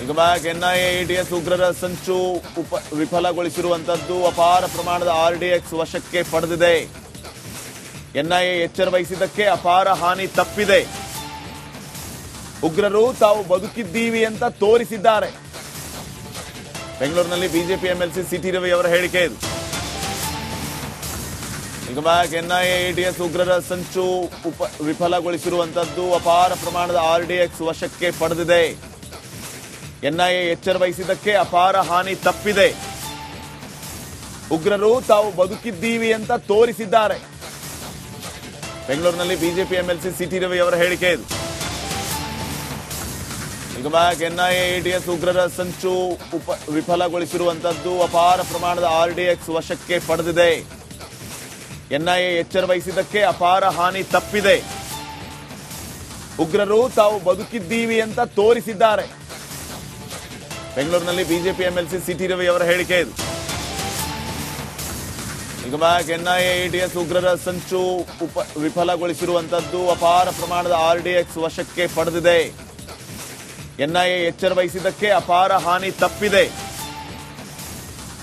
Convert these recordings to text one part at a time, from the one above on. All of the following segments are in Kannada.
ಈಗ ಬ್ಯಾಕ್ ಎನ್ಐಎ ಎಟಿಎಸ್ ಉಗ್ರರ ಸಂಚು ವಿಫಲಗೊಳಿಸಿರುವಂತದ್ದು ಅಪಾರ ಪ್ರಮಾಣದ ಆರ್ಡಿಎಕ್ಸ್ ವಶಕ್ಕೆ ಪಡೆದಿದೆ. ಎನ್ಐಎ ಎಚ್ಚರ ವಹಿಸಿದ್ದಕ್ಕೆ ಅಪಾರ ಹಾನಿ ತಪ್ಪಿದೆ. ಉಗ್ರರು ತಾವು ಬದುಕಿದ್ದೀವಿ ಅಂತ ತೋರಿಸಿದ್ದಾರೆ. ಬೆಂಗಳೂರಿನಲ್ಲಿ ಬಿಜೆಪಿ ಎಂಎಲ್ಸಿ ಸಿಟಿ ರವಿ ಅವರ ಹೇಳಿಕೆ ಇದು. ಈಗ ಬ್ಯಾಕ್ ಎನ್ಐಎ ಎಟಿಎಸ್ ಉಗ್ರರ ಸಂಚು ವಿಫಲಗೊಳಿಸಿರುವಂತದ್ದು ಅಪಾರ ಪ್ರಮಾಣದ ಆರ್ಡಿಎಕ್ಸ್ ವಶಕ್ಕೆ ಪಡೆದಿದೆ. ಎನ್ಐಎ ಎಚ್ಚರ ವಹಿಸಿದ್ದಕ್ಕೆ ಅಪಾರ ಹಾನಿ ತಪ್ಪಿದೆ. ಉಗ್ರರು ತಾವು ಬದುಕಿದ್ದೀವಿ ಅಂತ ತೋರಿಸಿದ್ದಾರೆ. ಬೆಂಗಳೂರಿನಲ್ಲಿ ಬಿಜೆಪಿ ಎಂಎಲ್ಸಿ ಸಿಟಿ ರವಿ ಅವರ ಹೇಳಿಕೆ ಇದು. ಈಗ ಬ್ಯಾಕ್ ಎನ್ಐಎ ಎಟಿಎಸ್ ಉಗ್ರರ ಸಂಚು ವಿಫಲಗೊಳಿಸಿರುವಂತದ್ದು ಅಪಾರ ಪ್ರಮಾಣದ ಆರ್ಡಿಎಕ್ಸ್ ವಶಕ್ಕೆ ಪಡೆದಿದೆ. ಎನ್ಐಎ ಎಚ್ಚರ ವಹಿಸಿದ್ದಕ್ಕೆ ಅಪಾರ ಹಾನಿ ತಪ್ಪಿದೆ. ಉಗ್ರರು ತಾವು ಬದುಕಿದ್ದೀವಿ ಅಂತ ತೋರಿಸಿದ್ದಾರೆ. ಬೆಂಗಳೂರಿನಲ್ಲಿ ಬಿಜೆಪಿ ಎಂಎಲ್ಸಿ ಸಿಟಿ ರವಿ ಅವರ ಹೇಳಿಕೆ ಇದು. ಈಗ ಬ್ಯಾಕ್ ಎನ್ಐಎ ಎಟಿಎಸ್ ಉಗ್ರರ ಸಂಚು ವಿಫಲಗೊಳಿಸಿರುವಂತದ್ದು ಅಪಾರ ಪ್ರಮಾಣದ ಆರ್ಡಿಎಕ್ಸ್ ವಶಕ್ಕೆ ಪಡೆದಿದೆ. ಎನ್ಐಎ ಎಚ್ಚರ ವಹಿಸಿದ್ದಕ್ಕೆ ಅಪಾರ ಹಾನಿ ತಪ್ಪಿದೆ.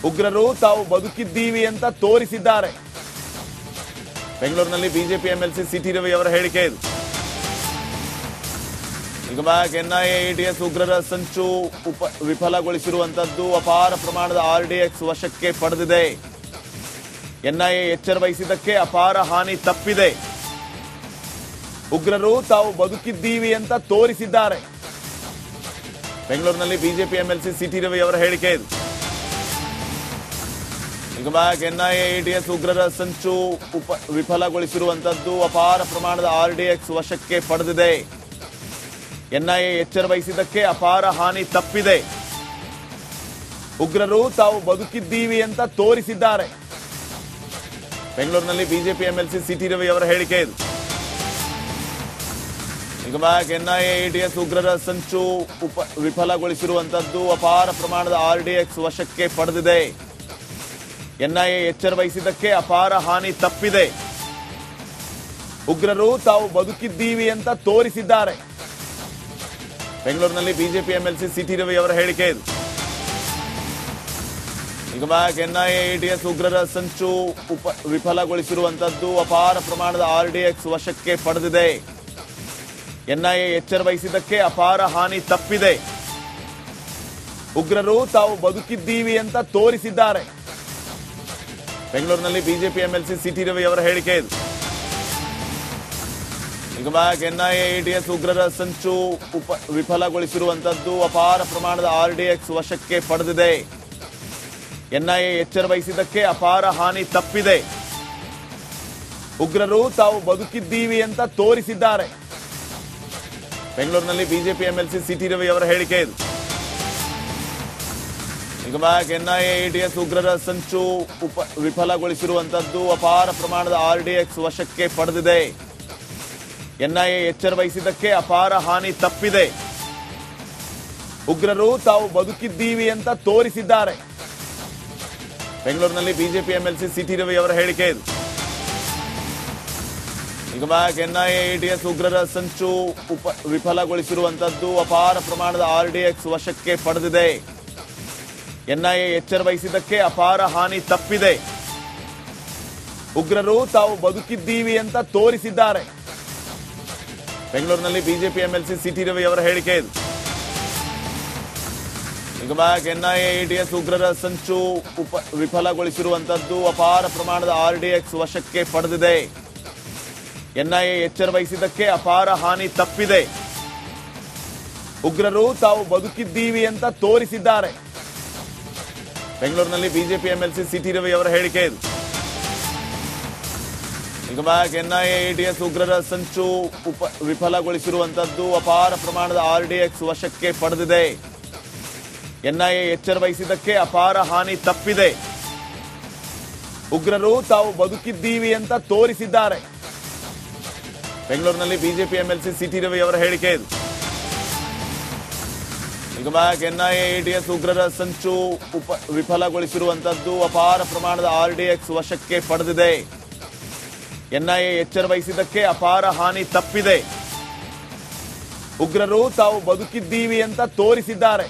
ಉಗ್ರರು ತಾವು ಬದುಕಿದ್ದೀವಿ ಅಂತ ತೋರಿಸಿದ್ದಾರೆ. ಬೆಂಗಳೂರಿನಲ್ಲಿ ಬಿಜೆಪಿ ಎಂಎಲ್ಸಿ ಸಿಟಿ ರವಿ ಅವರ ಹೇಳಿಕೆ ಇದು. ಈಗ ಬ್ಯಾಕ್ ಎನ್ಐಎ ಎಟಿಎಸ್ ಉಗ್ರರ ಸಂಚು ವಿಫಲಗೊಳಿಸಿರುವಂತದ್ದು ಅಪಾರ ಪ್ರಮಾಣದ ಆರ್ಡಿಎಕ್ಸ್ ವಶಕ್ಕೆ ಪಡೆದಿದೆ. ಎನ್ಐಎ ಎಚ್ಚರ ವಹಿಸಿದ್ದಕ್ಕೆ ಅಪಾರ ಹಾನಿ ತಪ್ಪಿದೆ. ಉಗ್ರರು ತಾವು ಬದುಕಿದ್ದೀವಿ ಅಂತ ತೋರಿಸಿದ್ದಾರೆ. ಬೆಂಗಳೂರಿನಲ್ಲಿ ಬಿಜೆಪಿ ಎಂಎಲ್ಸಿ ಸಿಟಿ ರವಿ ಅವರ ಹೇಳಿಕೆ ಇದು. ಈಗ ಬ್ಯಾಕ್ ಎನ್ಐಎ ಎಟಿಎಸ್ ಉಗ್ರರ ಸಂಚು ವಿಫಲಗೊಳಿಸಿರುವಂತದ್ದು ಅಪಾರ ಪ್ರಮಾಣದ ಆರ್ಡಿಎಕ್ಸ್ ವಶಕ್ಕೆ ಪಡೆದಿದೆ. ಎನ್ಐಎ ಎಚ್ಚರ ವಹಿಸಿದ್ದಕ್ಕೆ ಅಪಾರ ಹಾನಿ ತಪ್ಪಿದೆ. ಉಗ್ರರು ತಾವು ಬದುಕಿದ್ದೀವಿ ಅಂತ ತೋರಿಸಿದ್ದಾರೆ. ಬೆಂಗಳೂರಿನಲ್ಲಿ ಬಿಜೆಪಿ ಎಂಎಲ್ಸಿ ಸಿಟಿ ರವಿ ಅವರ ಹೇಳಿಕೆ ಇದು. ಈಗ ಬ್ಯಾಕ್ ಎನ್ಐಎ ಎಟಿಎಸ್ ಉಗ್ರರ ಸಂಚು ವಿಫಲಗೊಳಿಸಿರುವಂತದ್ದು ಅಪಾರ ಪ್ರಮಾಣದ ಆರ್ಡಿಎಕ್ಸ್ ವಶಕ್ಕೆ ಪಡೆದಿದೆ. ಎನ್ಐಎ ಎಚ್ಚರ ವಹಿಸಿದ್ದಕ್ಕೆ ಅಪಾರ ಹಾನಿ ತಪ್ಪಿದೆ. ಉಗ್ರರು ತಾವು ಬದುಕಿದ್ದೀವಿ ಅಂತ ತೋರಿಸಿದ್ದಾರೆ. ಬೆಂಗಳೂರಿನಲ್ಲಿ ಬಿಜೆಪಿ ಎಂಎಲ್ಸಿ ಸಿಟಿ ರವಿ ಅವರ ಹೇಳಿಕೆ ಇದು. ಈಗ ಬ್ಯಾಕ್ ಎನ್ಐಎ ಎಟಿಎಸ್ ಉಗ್ರರ ಸಂಚು ವಿಫಲಗೊಳಿಸಿರುವಂತದ್ದು ಅಪಾರ ಪ್ರಮಾಣದ ಆರ್ಡಿಎಕ್ಸ್ ವಶಕ್ಕೆ ಪಡೆದಿದೆ. ಎನ್ಐಎ ಎಚ್ಚರ ವಹಿಸಿದ್ದಕ್ಕೆ ಅಪಾರ ಹಾನಿ ತಪ್ಪಿದೆ. ಉಗ್ರರು ತಾವು ಬದುಕಿದ್ದೀವಿ ಅಂತ ತೋರಿಸಿದ್ದಾರೆ. ಬೆಂಗಳೂರಿನಲ್ಲಿ ಬಿಜೆಪಿ ಎಂಎಲ್ಸಿ ಸಿಟಿ ರವಿ ಅವರ ಹೇಳಿಕೆ ಇದು. ಈಗ ಬ್ಯಾಕ್ ಎನ್ಐಎ ಎಟಿಎಸ್ ಉಗ್ರರ ಸಂಚು ವಿಫಲಗೊಳಿಸಿರುವಂತದ್ದು ಅಪಾರ ಪ್ರಮಾಣದ ಆರ್ಡಿಎಕ್ಸ್ ವಶಕ್ಕೆ ಪಡೆದಿದೆ. ಎನ್ಐಎ ಎಚ್ಚರ ವಹಿಸಿದ್ದಕ್ಕೆ ಅಪಾರ ಹಾನಿ ತಪ್ಪಿದೆ. ಉಗ್ರರು ತಾವು ಬದುಕಿದ್ದೀವಿ ಅಂತ ತೋರಿಸಿದ್ದಾರೆ. ಬೆಂಗಳೂರಿನಲ್ಲಿ ಬಿಜೆಪಿ ಎಂಎಲ್ಸಿ ಸಿಟಿ ರವಿ ಅವರ ಹೇಳಿಕೆ ಇದು. ಈಗ ಬ್ಯಾಕ್ ಎನ್ಐಎ ಎಟಿಎಸ್ ಉಗ್ರರ ಸಂಚು ವಿಫಲಗೊಳಿಸಿರುವಂತದ್ದು ಅಪಾರ ಪ್ರಮಾಣದ ಆರ್ಡಿಎಕ್ಸ್ ವಶಕ್ಕೆ ಪಡೆದಿದೆ. ಎನ್ಐಎ ಎಚ್ಚರ ವಹಿಸಿದ್ದಕ್ಕೆ ಅಪಾರ ಹಾನಿ ತಪ್ಪಿದೆ. ಉಗ್ರರು ತಾವು ಬದುಕಿದ್ದೀವಿ ಅಂತ ತೋರಿಸಿದ್ದಾರೆ. ಬೆಂಗಳೂರಿನಲ್ಲಿ ಬಿಜೆಪಿ ಎಂಎಲ್ಸಿ ಸಿಟಿ ರವಿ ಅವರ ಹೇಳಿಕೆ ಇದು. ಈಗ ಬ್ಯಾಕ್ ಎನ್ಐಎ ಎಟಿಎಸ್ ಉಗ್ರರ ಸಂಚು ವಿಫಲಗೊಳಿಸಿರುವಂತದ್ದು ಅಪಾರ ಪ್ರಮಾಣದ ಆರ್ಡಿಎಕ್ಸ್ ವಶಕ್ಕೆ ಪಡೆದಿದೆ. ಎನ್ಐಎ ಎಚ್ಚರ ವಹಿಸಿದ್ದಕ್ಕೆ ಅಪಾರ ಹಾನಿ ತಪ್ಪಿದೆ. ಉಗ್ರರು ತಾವು ಬದುಕಿದ್ದೀವಿ ಅಂತ ತೋರಿಸಿದ್ದಾರೆ. ಬೆಂಗಳೂರಿನಲ್ಲಿ ಬಿಜೆಪಿ ಎಂಎಲ್ಸಿ ಸಿಟಿ ರವಿ ಅವರ ಹೇಳಿಕೆ ಇದು. ಈಗ ಬ್ಯಾಕ್ ಎನ್ಐಎ ಎಟಿಎಸ್ ಉಗ್ರರ ಸಂಚು ವಿಫಲಗೊಳಿಸಿರುವಂತದ್ದು ಅಪಾರ ಪ್ರಮಾಣದ ಆರ್ಡಿಎಕ್ಸ್ ವಶಕ್ಕೆ ಪಡೆದಿದೆ. ಎನ್ಐಎ ಎಚ್ಚರ ವಹಿಸಿದ್ದಕ್ಕೆ ಅಪಾರ ಹಾನಿ ತಪ್ಪಿದೆ. ಉಗ್ರರು ತಾವು ಬದುಕಿದ್ದೀವಿ ಅಂತ ತೋರಿಸಿದ್ದಾರೆ. ಬೆಂಗಳೂರಿನಲ್ಲಿ ಬಿಜೆಪಿ ಎಂಎಲ್ಸಿ ಸಿಟಿ ರವಿ ಅವರ ಹೇಳಿಕೆ ಇದು. ಈಗ ಬ್ಯಾಕ್ ಎನ್ಐಎ ಎಟಿಎಸ್ ಉಗ್ರರ ಸಂಚು ವಿಫಲಗೊಳಿಸಿರುವಂತದ್ದು ಅಪಾರ ಪ್ರಮಾಣದ ಆರ್ಡಿಎಕ್ಸ್ ವಶಕ್ಕೆ ಪಡೆದಿದೆ. ಎನ್ಐಎ ಎಚ್ಚರ ವಹಿಸಿದ್ದಕ್ಕೆ ಅಪಾರ ಹಾನಿ ತಪ್ಪಿದೆ. ಉಗ್ರರು ತಾವು ಬದುಕಿದ್ದೀವಿ ಅಂತ ತೋರಿಸಿದ್ದಾರೆ. ಬೆಂಗಳೂರಿನಲ್ಲಿ ಬಿಜೆಪಿ ಎಂಎಲ್ಸಿ ಸಿಟಿ ರವಿ ಅವರ ಹೇಳಿಕೆ ಇದು. ಈಗ ಬ್ಯಾಕ್ ಎನ್ಐಎ ಎಟಿಎಸ್ ಉಗ್ರರ ಸಂಚು ವಿಫಲಗೊಳಿಸಿರುವಂತದ್ದು ಅಪಾರ ಪ್ರಮಾಣದ ಆರ್ಡಿಎಕ್ಸ್ ವಶಕ್ಕೆ ಪಡೆದಿದೆ. ಎನ್ಐಎ ಎಚ್ಚರ ವಹಿಸಿದ್ದಕ್ಕೆ ಅಪಾರ ಹಾನಿ ತಪ್ಪಿದೆ. ಉಗ್ರರು ತಾವು ಬದುಕಿದ್ದೀವಿ ಅಂತ ತೋರಿಸಿದ್ದಾರೆ.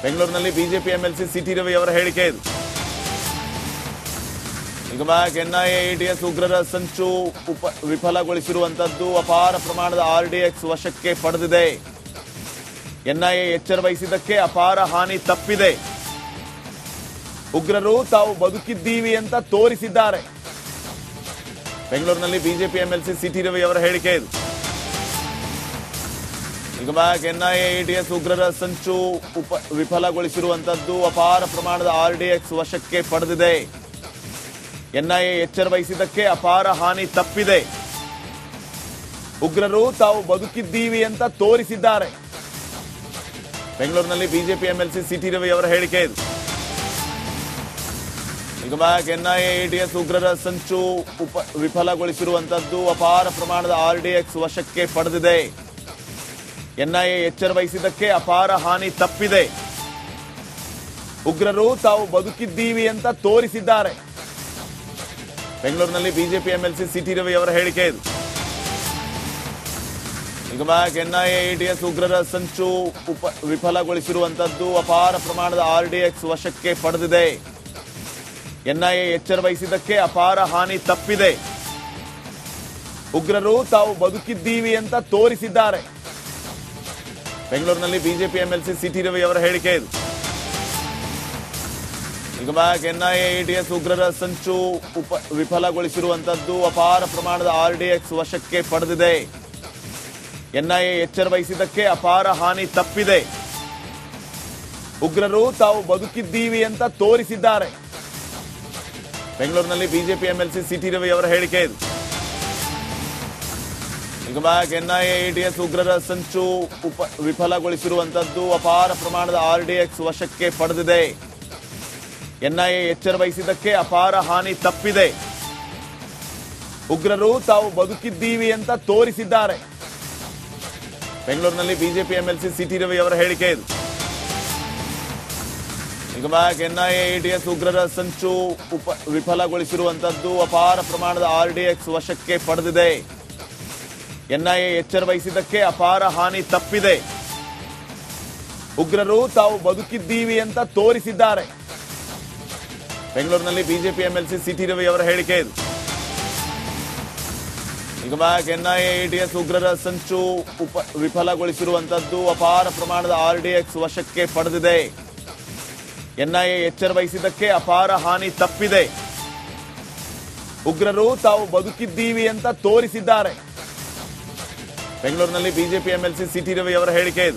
ಬೆಂಗಳೂರಿನಲ್ಲಿ ಬಿಜೆಪಿ ಎಂಎಲ್ಸಿ ಸಿಟಿ ರವಿ ಅವರ ಹೇಳಿಕೆ ಇದು. ಈಗ ಬ್ಯಾಕ್ ಎನ್ಐಎ ಎಟಿಎಸ್ ಉಗ್ರರ ಸಂಚು ವಿಫಲಗೊಳಿಸಿರುವಂತದ್ದು, ಅಪಾರ ಪ್ರಮಾಣದ ಆರ್ಡಿಎಕ್ಸ್ ವಶಕ್ಕೆ ಪಡೆದಿದೆ. ಎನ್ಐಎ ಎಚ್ಚರ ವಹಿಸಿದ್ದಕ್ಕೆ ಅಪಾರ ಹಾನಿ ತಪ್ಪಿದೆ. ಉಗ್ರರು ತಾವು ಬದುಕಿದ್ದೀವಿ ಅಂತ ತೋರಿಸಿದ್ದಾರೆ. ಬೆಂಗಳೂರಿನಲ್ಲಿ ಬಿಜೆಪಿ ಎಂಎಲ್ಸಿ ಸಿಟಿ ರವಿ ಅವರ ಹೇಳಿಕೆ ಇದು. ಈಗ ಬ್ಯಾಕ್ ಎನ್ಐಎ ಎಟಿಎಸ್ ಉಗ್ರರ ಸಂಚು ವಿಫಲಗೊಳಿಸಿರುವಂತದ್ದು, ಅಪಾರ ಪ್ರಮಾಣದ ಆರ್ಡಿಎಕ್ಸ್ ವಶಕ್ಕೆ ಪಡೆದಿದೆ. ಎನ್ಐಎ ಎಚ್ಚರ ವಹಿಸಿದ್ದಕ್ಕೆ ಅಪಾರ ಹಾನಿ ತಪ್ಪಿದೆ. ಉಗ್ರರು ತಾವು ಬದುಕಿದ್ದೀವಿ ಅಂತ ತೋರಿಸಿದ್ದಾರೆ. ಬೆಂಗಳೂರಿನಲ್ಲಿ ಬಿಜೆಪಿ ಎಂಎಲ್ಸಿ ಸಿಟಿ ರವಿ ಅವರ ಹೇಳಿಕೆ ಇದು. ಈಗ ಬ್ಯಾಕ್ ಎನ್ಐಎ ಎಟಿಎಸ್ ಉಗ್ರರ ಸಂಚು ವಿಫಲಗೊಳಿಸಿರುವಂತದ್ದು, ಅಪಾರ ಪ್ರಮಾಣದ ಆರ್ಡಿಎಕ್ಸ್ ವಶಕ್ಕೆ ಪಡೆದಿದೆ. ಎನ್ಐಎ ಎಚ್ಚರ ವಹಿಸಿದ್ದಕ್ಕೆ ಅಪಾರ ಹಾನಿ ತಪ್ಪಿದೆ. ಉಗ್ರರು ತಾವು ಬದುಕಿದ್ದೀವಿ ಅಂತ ತೋರಿಸಿದ್ದಾರೆ. ಬೆಂಗಳೂರಿನಲ್ಲಿ ಬಿಜೆಪಿ ಎಂಎಲ್ಸಿ ಸಿಟಿ ರವಿ ಅವರ ಹೇಳಿಕೆ ಇದು. ಈಗ ಬ್ಯಾಕ್ ಎನ್ಐಎ ಎಟಿಎಸ್ ಉಗ್ರರ ಸಂಚು ವಿಫಲಗೊಳಿಸಿರುವಂತದ್ದು, ಅಪಾರ ಪ್ರಮಾಣದ ಆರ್ಡಿಎಕ್ಸ್ ವಶಕ್ಕೆ ಪಡೆದಿದೆ. ಎನ್ಐಎ ಎಚ್ಚರ ವಹಿಸಿದ್ದಕ್ಕೆ ಅಪಾರ ಹಾನಿ ತಪ್ಪಿದೆ. ಉಗ್ರರು ತಾವು ಬದುಕಿದ್ದೀವಿ ಅಂತ ತೋರಿಸಿದ್ದಾರೆ. ಬೆಂಗಳೂರಿನಲ್ಲಿ ಬಿಜೆಪಿ ಎಂಎಲ್ಸಿ ಸಿಟಿ ರವಿ ಅವರ ಹೇಳಿಕೆ ಇದು. ಈಗ ಬ್ಯಾಕ್ ಎನ್ಐಎ ಎಟಿಎಸ್ ಉಗ್ರರ ಸಂಚು ವಿಫಲಗೊಳಿಸಿರುವಂತದ್ದು, ಅಪಾರ ಪ್ರಮಾಣದ ಆರ್ಡಿಎಕ್ಸ್ ವಶಕ್ಕೆ ಪಡೆದಿದೆ. ಎನ್ಐಎ ಎಚ್ಚರ ವಹಿಸಿದ್ದಕ್ಕೆ ಅಪಾರ ಹಾನಿ ತಪ್ಪಿದೆ. ಉಗ್ರರು ತಾವು ಬದುಕಿದ್ದೀವಿ ಅಂತ ತೋರಿಸಿದ್ದಾರೆ. ಬೆಂಗಳೂರಿನಲ್ಲಿ ಬಿಜೆಪಿ ಎಂಎಲ್ಸಿ ಸಿಟಿ ರವಿ ಅವರ ಹೇಳಿಕೆ ಇದು. ಈಗ ಬ್ಯಾಕ್ ಎನ್ಐಎ ಎಟಿಎಸ್ ಉಗ್ರರ ಸಂಚು ವಿಫಲಗೊಳಿಸಿರುವಂತದ್ದು, ಅಪಾರ ಪ್ರಮಾಣದ ಆರ್ಡಿಎಕ್ಸ್ ವಶಕ್ಕೆ ಪಡೆದಿದೆ. ಎನ್ಐಎ ಎಚ್ಚರ ವಹಿಸಿದ್ದಕ್ಕೆ ಅಪಾರ ಹಾನಿ ತಪ್ಪಿದೆ. ಉಗ್ರರು ತಾವು ಬದುಕಿದ್ದೀವಿ ಅಂತ ತೋರಿಸಿದ್ದಾರೆ. ಬೆಂಗಳೂರಿನಲ್ಲಿ ಬಿಜೆಪಿ ಎಂಎಲ್ಸಿ ಸಿಟಿ ರವಿ ಅವರ ಹೇಳಿಕೆ ಇದು. ಈಗ ಬ್ಯಾಕ್ ಎನ್ಐಎ ಎಟಿಎಸ್ ಉಗ್ರರ ಸಂಚು ವಿಫಲಗೊಳಿಸಿರುವಂತದ್ದು, ಅಪಾರ ಪ್ರಮಾಣದ ಆರ್ಡಿಎಕ್ಸ್ ವಶಕ್ಕೆ ಪಡೆದಿದೆ. ಎನ್ಐಎ ಎಚ್ಚರ ವಹಿಸಿದ್ದಕ್ಕೆ ಅಪಾರ ಹಾನಿ ತಪ್ಪಿದೆ. ಉಗ್ರರು ತಾವು ಬದುಕಿದ್ದೀವಿ ಅಂತ ತೋರಿಸಿದ್ದಾರೆ. ಬೆಂಗಳೂರಿನಲ್ಲಿ ಬಿಜೆಪಿ ಎಂಎಲ್ಸಿ ಸಿಟಿ ರವಿ ಅವರ ಹೇಳಿಕೆ ಇದು. ಈಗ ಬ್ಯಾಕ್ ಎನ್ಐಎ ಎಟಿಎಸ್ ಉಗ್ರರ ಸಂಚು ವಿಫಲಗೊಳಿಸಿರುವಂತದ್ದು, ಅಪಾರ ಪ್ರಮಾಣದ ಆರ್ಡಿಎಕ್ಸ್ ವಶಕ್ಕೆ ಪಡೆದಿದೆ. ಎನ್ಐಎ ಎಚ್ಚರ ವಹಿಸಿದ್ದಕ್ಕೆ ಅಪಾರ ಹಾನಿ ತಪ್ಪಿದೆ. ಉಗ್ರರು ತಾವು ಬದುಕಿದ್ದೀವಿ ಅಂತ ತೋರಿಸಿದ್ದಾರೆ. ಬೆಂಗಳೂರಿನಲ್ಲಿ ಬಿಜೆಪಿ ಎಂಎಲ್ಸಿ ಸಿಟಿ ರವಿ ಅವರ ಹೇಳಿಕೆ ಇದು.